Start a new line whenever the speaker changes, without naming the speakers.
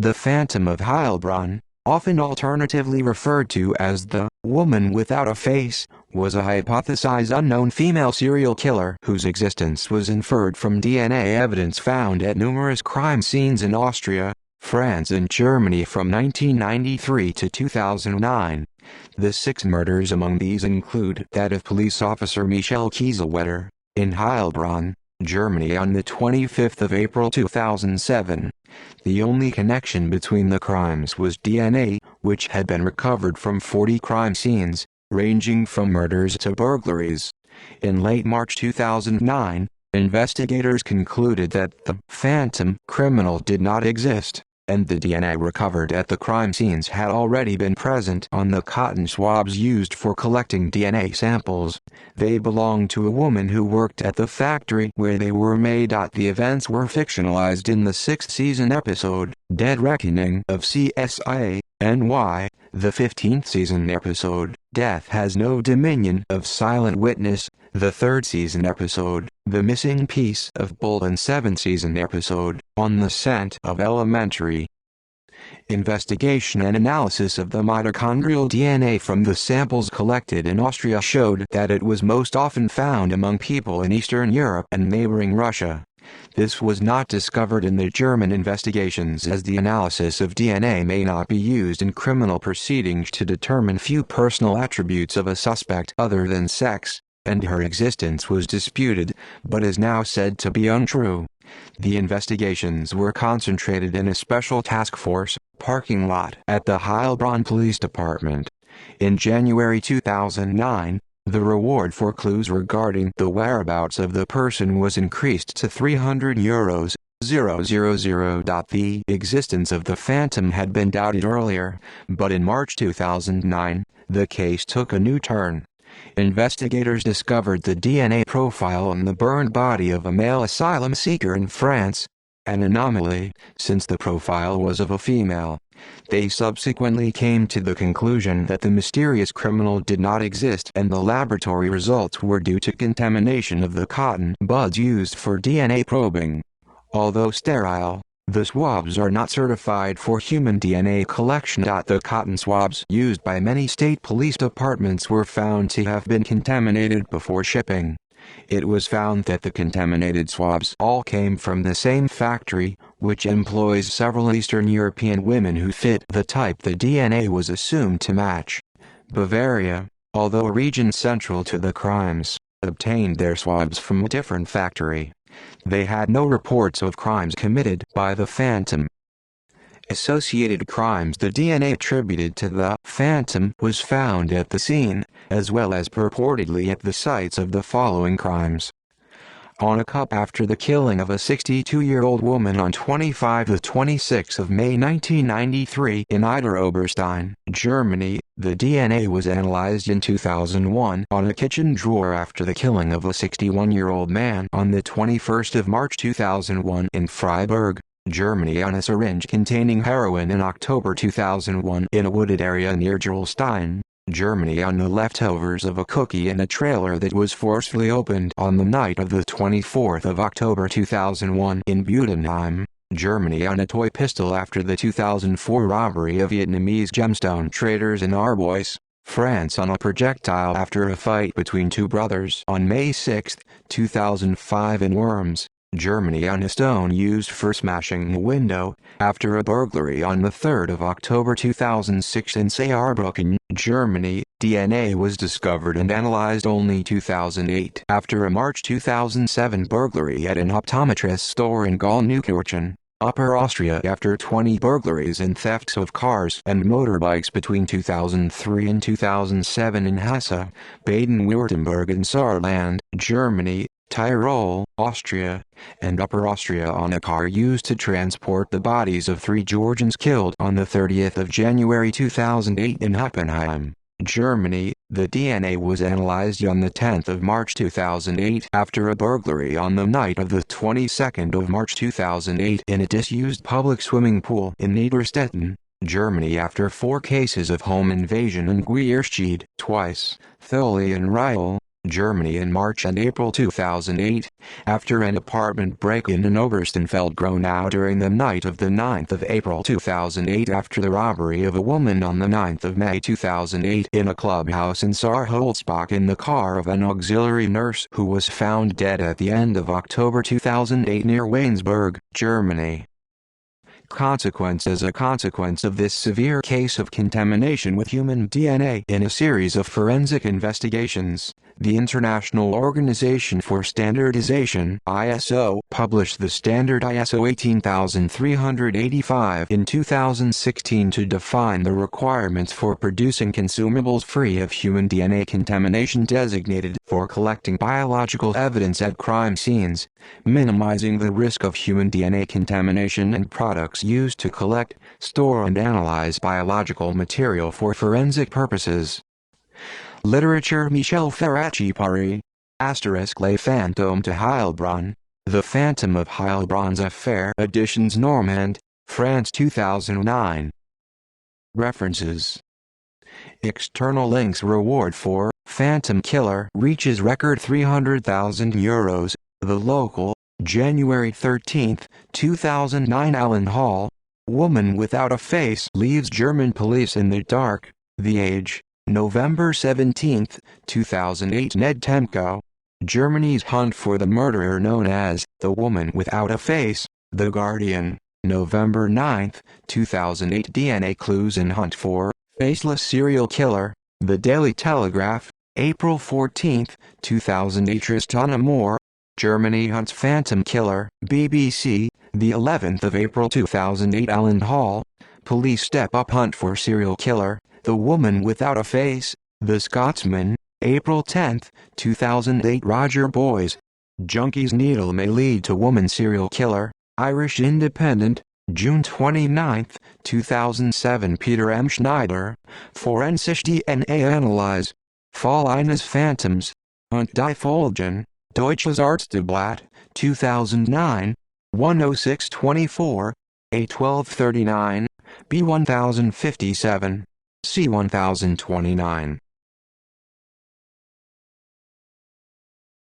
The Phantom of Heilbronn, often alternatively referred to as the woman without a face, was a hypothesized unknown female serial killer whose existence was inferred from DNA evidence found at numerous crime scenes in Austria, France and Germany from 1993 to 2009. The 6 murders among these include that of police officer Michel Kieselwetter, in Heilbronn, Germany on the 25th of April 2007. The only connection between the crimes was DNA, which had been recovered from 40 crime scenes, ranging from murders to burglaries. In late March 2009, investigators concluded that the phantom criminal did not exist, and the DNA recovered at the crime scenes had already been present on the cotton swabs used for collecting DNA samples. They belonged to a woman who worked at the factory where they were made. The events were fictionalized in the 6th season episode, Dead Reckoning of CSI NY, the 15th season episode, Death Has No Dominion of Silent Witness, the 3rd season episode, The Missing Piece of Bull, and 7th season episode, On the Scent of Elementary. Investigation and analysis of the mitochondrial DNA from the samples collected in Austria showed that it was most often found among people in Eastern Europe and neighboring Russia. This was not discovered in the German investigations, as the analysis of DNA may not be used in criminal proceedings to determine few personal attributes of a suspect other than sex, and her existence was disputed, but is now said to be untrue. The investigations were concentrated in a special task force parking lot at the Heilbronn Police Department. In January 2009, the reward for clues regarding the whereabouts of the person was increased to €300. The existence of the phantom had been doubted earlier, but in March 2009, the case took a new turn. Investigators discovered the DNA profile on the burned body of a male asylum seeker in France, an anomaly, since the profile was of a female. They subsequently came to the conclusion that the mysterious criminal did not exist, and the laboratory results were due to contamination of the cotton buds used for DNA probing. Although sterile, the swabs are not certified for human DNA collection. The cotton swabs used by many state police departments were found to have been contaminated before shipping. It was found that the contaminated swabs all came from the same factory, which employs several Eastern European women who fit the type the DNA was assumed to match. Bavaria, although a region central to the crimes, obtained their swabs from a different factory. They had no reports of crimes committed by the phantom. Associated crimes. The DNA attributed to the phantom was found at the scene, as well as purportedly at the sites of the following crimes. On a cup after the killing of a 62-year-old woman on 26 May 1993 in Idar-Oberstein, Germany, the DNA was analyzed in 2001 on a kitchen drawer after the killing of a 61-year-old man on the 21st of March 2001 in Freiburg, Germany, on a syringe containing heroin in October 2001 in a wooded area near Gerolstein, Germany, on the leftovers of a cookie in a trailer that was forcefully opened on the night of the 24th of October 2001 in Budenheim, Germany, on a toy pistol after the 2004 robbery of Vietnamese gemstone traders in Arbois, France, on a projectile after a fight between 2 brothers on May 6, 2005 in Worms, Germany, on a stone used for smashing a window after a burglary on the 3rd of October 2006 in Saarbrücken, Germany. DNA was discovered and analyzed only 2008 after a March 2007 burglary at an optometrist store in Gallneukirchen, Upper Austria, after 20 burglaries and thefts of cars and motorbikes between 2003 and 2007 in Hesse, Baden-Württemberg and Saarland, Germany, Tyrol, Austria, and Upper Austria, on a car used to transport the bodies of 3 Georgians killed on the 30th of January 2008 in Heppenheim, Germany. The DNA was analyzed on the 10th of March 2008 after a burglary on the night of the 22nd of March 2008 in a disused public swimming pool in Niederstetten, Germany, after 4 cases of home invasion in Guierscheid, twice, Tholi and Riel, Germany in March and April 2008, after an apartment break-in in Oberstenfeld-Gronau during the night of the 9th of April 2008 after the robbery of a woman on the 9th of May 2008 in a clubhouse in Saar-Holzbach in the car of an auxiliary nurse who was found dead at the end of October 2008 near Weinsberg, Germany. As a consequence of this severe case of contamination with human DNA in a series of forensic investigations, the International Organization for Standardization (ISO) published the standard ISO 18385 in 2016 to define the requirements for producing consumables free of human DNA contamination designated for collecting biological evidence at crime scenes, minimizing the risk of human DNA contamination and products used to collect, store and analyze biological material for forensic purposes. Literature Michel Ferracci Paris. Les Fantômes de Heilbronn. The Phantom of Heilbronn's Affair Editions Normand, France 2009. References. External links. Reward for Phantom Killer reaches record €300,000. The Local, January 13, 2009. Alan Hall. Woman Without a Face leaves German police in the dark. The Age, November 17, 2008. Ned Temko. Germany's hunt for the murderer known as the Woman Without a Face. The Guardian, November 9, 2008. DNA clues in hunt for faceless serial killer. The Daily Telegraph, April 14, 2008. Tristana Moore. Germany hunts phantom killer. BBC, the 11th of April 2008. Alan Hall. Police step up hunt for serial killer. The Woman Without a Face. The Scotsman, April 10, 2008. Roger Boys. Junkie's needle may lead to woman serial killer. Irish Independent, June 29, 2007. Peter M. Schneider. Forensisch DNA Analyse. Fall eines Phantoms. Und die Folgen. Deutsches Arzteblatt, 2009, 10624, A1239, B1057, C1029.